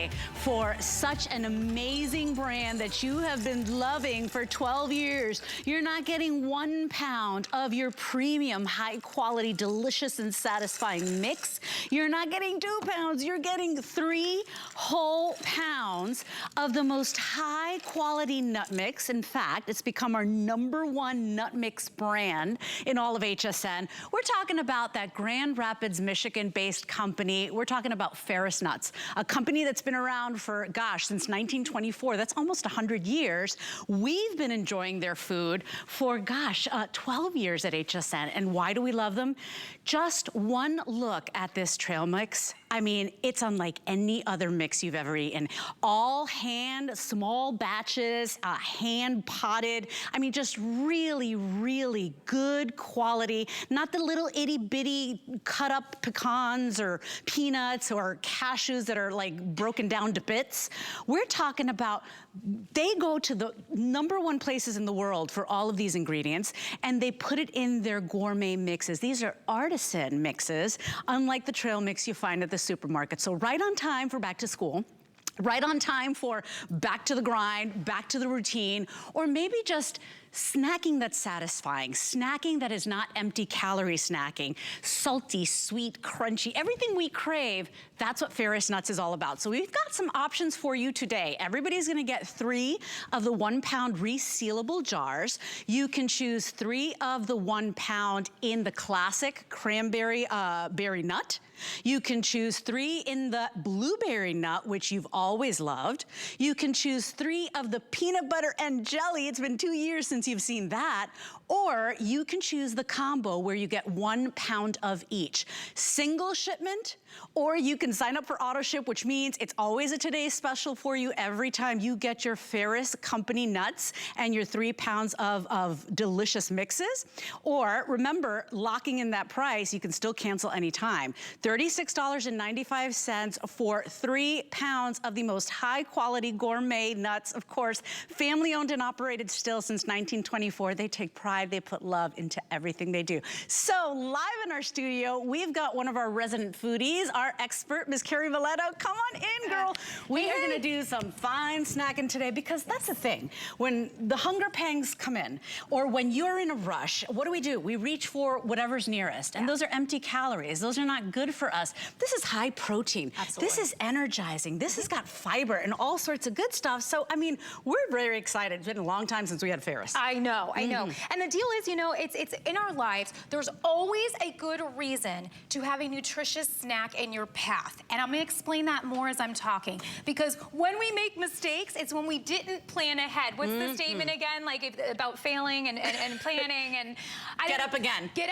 today for such an amazing brand that you have been loving for 12 years. You're not getting 1 pound of your premium, high quality, delicious and satisfying mix. You're not getting 2 pounds, you're getting 3 whole pounds of the most high quality nut mix. In fact, it's become our #1 nut mix brand in all of HSN. We're talking about that Grand Rapids, Michigan-based company. We're talking about Ferris nuts, a company that's been around for, gosh, since 1924. That's almost 100 years. We've been enjoying their food for, gosh, 12 years at HSN. And why do we love them? Just one look at this trail mix. I mean, it's unlike any other mix you've ever eaten. All hand, small batches, hand potted. I mean, just really, really good quality. Not the little itty bitty cut up pecans or peanuts or cashews that are like broken down to bits. We're talking about, they go to the #1 places in the world for all of these ingredients, and they put it in their gourmet mixes. These are artisan mixes, unlike the trail mix you find at the supermarket. So right on time for back to school. Right on time for back to the grind, back to the routine, or maybe just snacking that's satisfying, snacking that is not empty calorie snacking, salty, sweet, crunchy, everything we crave. That's what Ferris nuts is all about. So we've got some options for you today. Everybody's gonna get 3 of the 1 pound resealable jars. You can choose 3 of the 1 pound in the classic cranberry berry nut. You can choose 3 in the blueberry nut, which you've always loved. You can choose 3 of the peanut butter and jelly. It's been 2 years since you've seen that. Or you can choose the combo where you get 1 pound of each. Single shipment, or you can sign up for auto ship, which means it's always a today's special for you every time you get your Ferris company nuts and your 3 pounds of delicious mixes. Or remember, locking in that price, you can still cancel anytime. $36.95 for 3 pounds of the most high quality gourmet nuts. Of course, family owned and operated still since 1924. They take pride, they put love into everything they do. So live in our studio, we've got one of our resident foodies, our expert, Miss Carrie Valletto. Come on in, girl. We are gonna do some fine snacking today, because that's the thing. When the hunger pangs come in, or when you're in a rush, what do? We reach for whatever's nearest, and those are empty calories. Those are not good for us. This is high protein. Absolutely. This is energizing. This has got fiber and all sorts of good stuff. So, I mean, we're very excited. It's been a long time since we had Ferris. I know. And the deal is, you know, it's in our lives, there's always a good reason to have a nutritious snack in your path. And I'm gonna explain that more as I'm talking. Because when we make mistakes, it's when we didn't plan ahead. What's the statement again? Like about failing and planning and... Get up again. Do it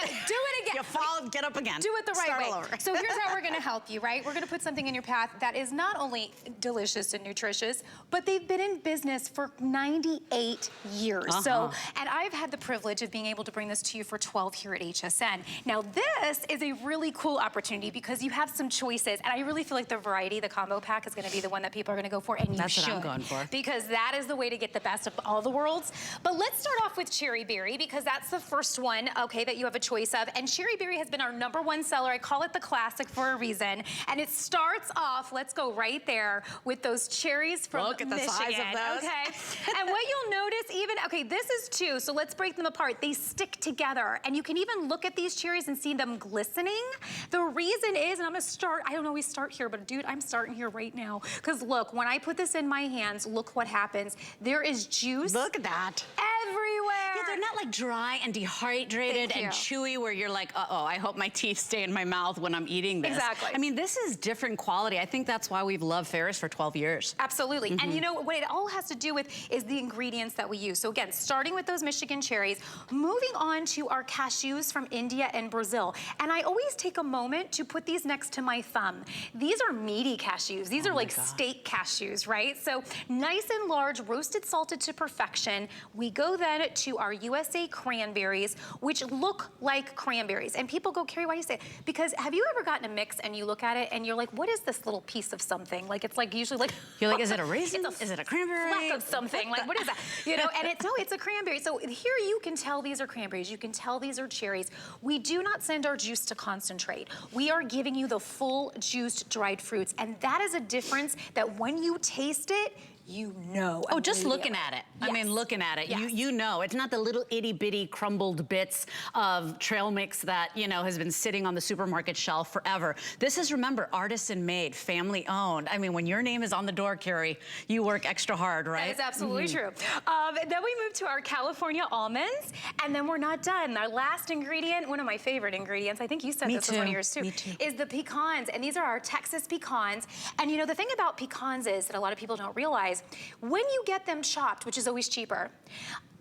again. You fall, get up again. Do it the right Start way. all over. So here's how we're gonna help you, right? We're gonna put something in your path that is not only delicious and nutritious, but they've been in business for 98 years. So, and I've had the privilege of being able to bring this to you for 12 here at HSN. Now this is a really cool opportunity because you have some choices, and I really feel like the variety, the combo pack, is gonna be the one that people are gonna go for, and you That's should. what I'm going for. Because that is the way to get the best of all the worlds. But let's start off with cherry berry, because that's the first one, okay, that you have a choice of. And cherry berry has been our #1 seller. I call it the classic for a reason. And it starts off, let's go right there, with those cherries from Michigan. Look at the size of those. Okay. And what you'll notice even, okay, this is 2, so let's break them apart. They stick together. And you can even look at these cherries and see them glistening. The reason is, and I'm gonna start, I don't always start here, but dude, I'm starting here right now. Because look, when I put this in my hands, look what happens. There is juice. Look at that. Everywhere. Yeah, they're not like dry and dehydrated and chewy where you're like, uh-oh, I hope my teeth stay in my mouth when I'm eating this. Exactly. I mean, this is different quality. I think that's why we've loved Ferris for 12 years. Absolutely. And you know, what it all has to do with is the ingredients that we use. So again, starting with those Michigan cherries, moving on to our cashews from India and Brazil. And I always take a moment to put these next to my thumb. These are meaty cashews. These are like steak cashews, right? So nice and large, roasted, salted to perfection. We go then to our USA cranberries, which look like cranberries. And people go, Carrie, why do you say it? Because have you ever gotten a mix and you look at it and you're like, what is this little piece of something? Like, it's like usually like... You're like, is it a raisin? Is it a cranberry? Fleck of something. Like, what is that? You know, and no, it's a cranberry. So here you can tell these are cranberries. You can tell these are cherries. We do not send our juice to concentrate. We are giving you the full juiced dried fruits. And that is a difference that when you taste it, you know. Oh, just looking at it. Yes. I mean, looking at it, yes. you know. It's not the little itty bitty crumbled bits of trail mix that, you know, has been sitting on the supermarket shelf forever. This is, remember, artisan made, family owned. I mean, when your name is on the door, Carrie, you work extra hard, right? That is absolutely true. Then we move to our California almonds, and then we're not done. Our last ingredient, one of my favorite ingredients, I think you said this was one of yours too, is the pecans. And these are our Texas pecans. And you know, the thing about pecans is that a lot of people don't realize, when you get them chopped, which is always cheaper,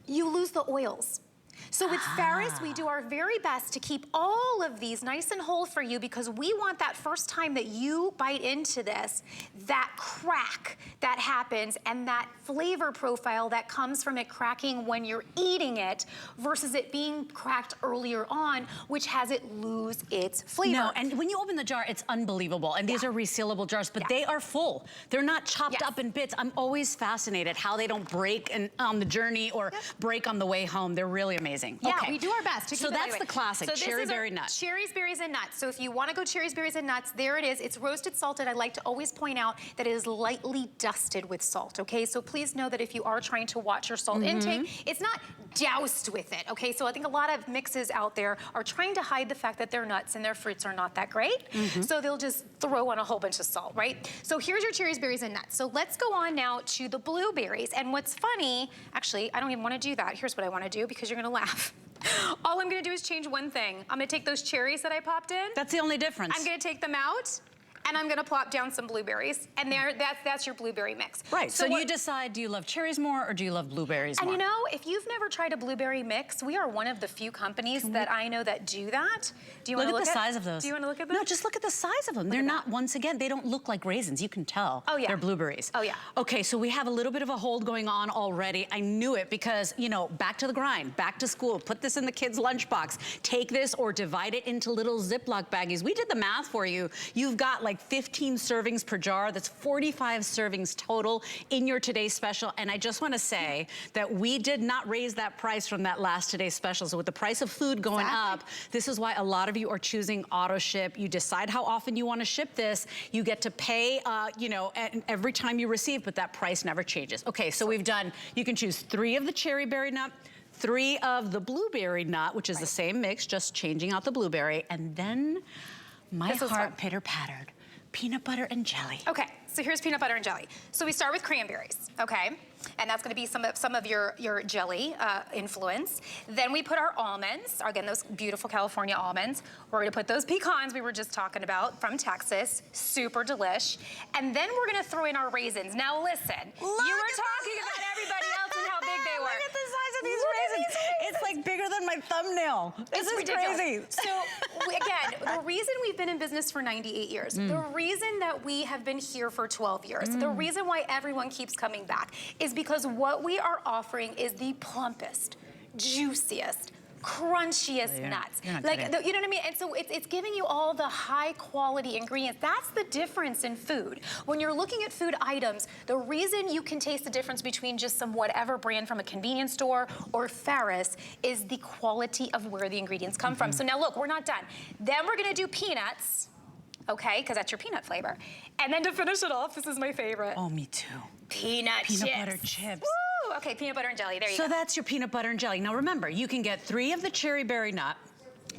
you lose the oils. So with Ferris, we do our very best to keep all of these nice and whole for you, because we want that first time that you bite into this, that crack that happens and that flavor profile that comes from it cracking when you're eating it versus it being cracked earlier on, which has it lose its flavor. No, and when you open the jar, it's unbelievable. And these are resealable jars, but they are full. They're not chopped up in bits. I'm always fascinated how they don't break on the journey or break on the way home. They're really amazing. Yeah, we do our best to keep So that's the classic, cherry berry nuts. Cherries, berries, and nuts. So if you want to go cherries, berries, and nuts, there it is. It's roasted, salted. I like to always point out that it is lightly dusted with salt, okay? So please know that if you are trying to watch your salt intake, it's not doused with it, okay? So I think a lot of mixes out there are trying to hide the fact that their nuts and their fruits are not that great. So they'll just throw on a whole bunch of salt, right? So here's your cherries, berries, and nuts. So let's go on now to the blueberries. And what's funny, actually, I don't even want to do that. Here's what I want to do, because you're going to laugh. All I'm gonna do is change one thing. I'm gonna take those cherries that I popped in. That's the only difference. I'm gonna take them out, and I'm gonna plop down some blueberries. And that's your blueberry mix. Right, so you decide, do you love cherries more or do you love blueberries more? And you know, if you've never tried a blueberry mix, we are one of the few companies that I know that do that. Do you want to look at the size of those? Do you want to look at them? No, just look at the size of them. They're not, once again, they don't look like raisins. You can tell. Oh, yeah. They're blueberries. Oh, yeah. Okay, so we have a little bit of a hold going on already. I knew it because, you know, back to the grind, back to school, put this in the kids' lunchbox, take this or divide it into little Ziploc baggies. We did the math for you. You've got like 15 servings per jar. That's 45 servings total in your today's special. And I just want to say that we did not raise that price from that last today's special. So with the price of food going up, this is why a lot of you are choosing auto ship. You decide how often you want to ship this. You get to pay, you know, every time you receive, but that price never changes. Okay, so we've done, you can choose 3 of the cherry berry nut, 3 of the blueberry nut, which is the same mix, just changing out the blueberry, and then my heart pitter-pattered. Peanut butter and jelly. Okay, so here's peanut butter and jelly. So we start with cranberries, okay? And that's gonna be some of your jelly influence. Then we put our almonds, again, those beautiful California almonds. We're gonna put those pecans we were just talking about from Texas, super delish. And then we're gonna throw in our raisins. Now listen, you were talking about everybody else and how big they were. Look at the size of these raisins. It's like bigger than my thumbnail. This is ridiculous. Crazy. So again, the reason we've been in business for 98 years, the reason that we have been here for 12 years, the reason why everyone keeps coming back is because what we are offering is the plumpest, juiciest, crunchiest nuts. You know what I mean? And so it's giving you all the high quality ingredients. That's the difference in food. When you're looking at food items, the reason you can taste the difference between just some whatever brand from a convenience store or Ferris is the quality of where the ingredients come from. So now look, we're not done. Then we're gonna do peanuts. Okay, because that's your peanut flavor. And then to finish it off, this is my favorite. Oh, me too. Peanut chips. Peanut butter chips. Woo! Okay, peanut butter and jelly, there you go. So that's your peanut butter and jelly. Now remember, you can get 3 of the cherry berry nut,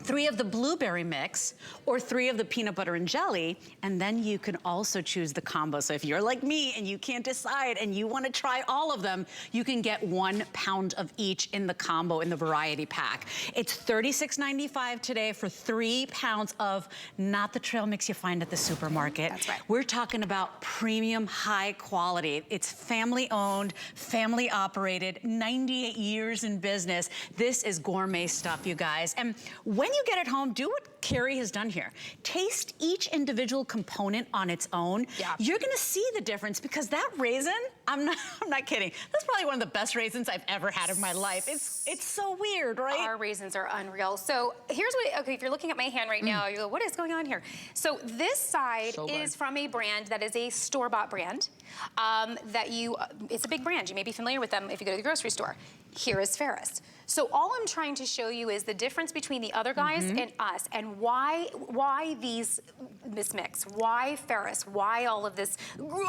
3 of the blueberry mix, or 3 of the peanut butter and jelly, and then you can also choose the combo. So if you're like me and you can't decide and you want to try all of them, you can get 1 pound of each in the combo in the variety pack. It's $36.95 today for 3 pounds of not the trail mix you find at the supermarket. That's right. We're talking about premium high quality. It's family owned, family operated, 98 years in business. This is gourmet stuff, you guys. And when you get it home, do what Carrie has done here. Taste each individual component on its own. Yeah. You're gonna see the difference because that raisin, I'm not kidding. That's probably one of the best raisins I've ever had in my life. It's so weird, right? Our raisins are unreal. So here's what, okay, if you're looking at my hand right now, you go, what is going on here? So this side is from a brand that is a store-bought brand it's a big brand. You may be familiar with them if you go to the grocery store. Here is Ferris. So all I'm trying to show you is the difference between the other guys and us, and why this mix, why Ferris, why all of this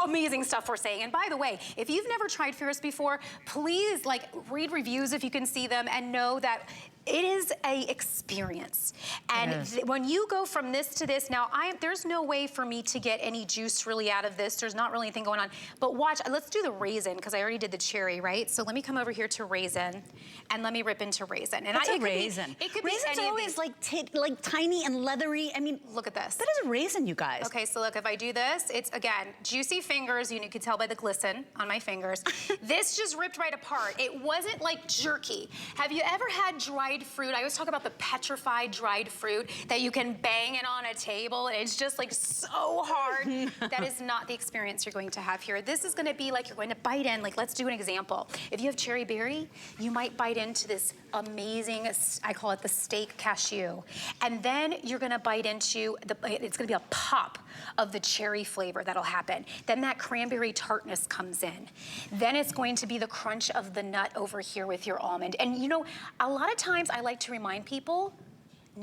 amazing stuff we're saying. And by the way, if you've never tried Ferris before, please read reviews if you can see them and know that it is a experience. And when you go from this to this, now there's no way for me to get any juice really out of this. There's not really anything going on. But watch, let's do the raisin, because I already did the cherry, right? So let me come over here to raisin, and let me rip into raisin. And What's a raisin? It could be Raisins any are of always these. like tiny and leathery. I mean, look at this. That is a raisin, you guys. Okay, so look, if I do this, it's, again, juicy fingers. You can tell by the glisten on my fingers. This just ripped right apart. It wasn't like jerky. Have you ever had dried fruit? I always talk about the petrified dried fruit that you can bang it on a table and it's just like so hard. That is not the experience you're going to have here. This is going to be like you're going to bite in. Like, let's do an example. If you have cherry berry, you might bite into this amazing, I call it the steak cashew. And then you're going to bite into it's going to be a pop of the cherry flavor that'll happen. Then that cranberry tartness comes in. Then it's going to be the crunch of the nut over here with your almond. And you know, a lot of times I like to remind people,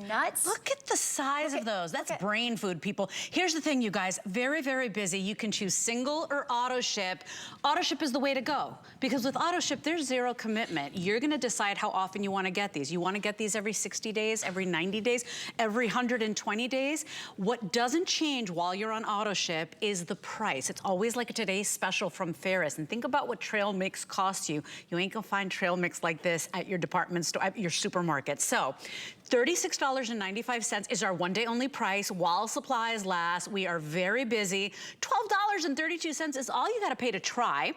nuts. Look at the size of those. That's brain food, people. Here's the thing, you guys. Very, very busy. You can choose single or auto ship. Auto ship is the way to go, because with auto ship, there's zero commitment. You're gonna decide how often you wanna get these. You wanna get these every 60 days, every 90 days, every 120 days. What doesn't change while you're on auto ship is the price. It's always like a today's special from Ferris. And think about what trail mix costs you. You ain't gonna find trail mix like this at your department store, at your supermarket. So, $36.95 is our one-day only price while supplies last. We are very busy. $12.32 is all you gotta pay to try.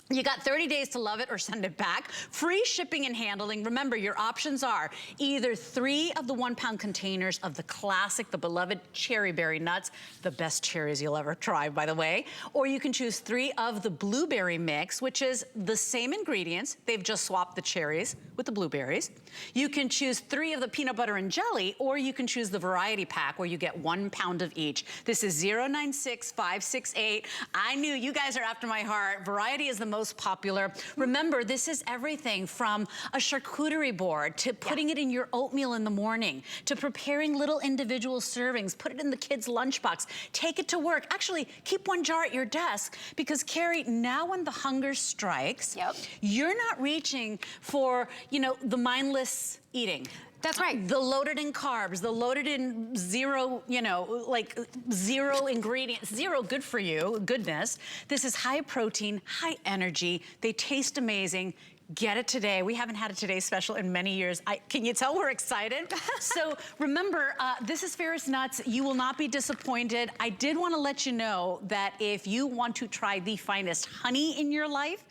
You got 30 days to love it or send it back. Free shipping and handling. Remember, your options are either 3 of the 1-pound containers of the classic, the beloved cherry berry nuts, the best cherries you'll ever try, by the way, or you can choose 3 of the blueberry mix, which is the same ingredients. They've just swapped the cherries with the blueberries. You can choose 3 of the peanut butter and jelly, or you can choose the variety pack where you get 1 pound of each. This is 096568. I knew you guys are after my heart. Variety is the most popular. Remember, this is everything from a charcuterie board to putting it in your oatmeal in the morning, to preparing little individual servings, put it in the kids' lunchbox, take it to work. Actually, keep 1 jar at your desk, because Carrie, now when the hunger strikes, you're not reaching for, you know, the mindless eating. That's right. The loaded in carbs, the loaded in zero, you know, like zero ingredients, zero good for you, goodness. This is high protein, high energy. They taste amazing. Get it today. We haven't had a Today Special in many years. Can you tell we're excited? So remember, this is Ferris Nuts. You will not be disappointed. I did want to let you know that if you want to try the finest honey in your life,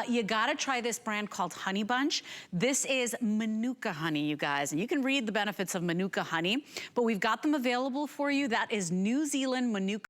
you got to try this brand called Honey Bunch. This is Manuka honey, you guys. And you can read the benefits of Manuka honey, but we've got them available for you. That is New Zealand Manuka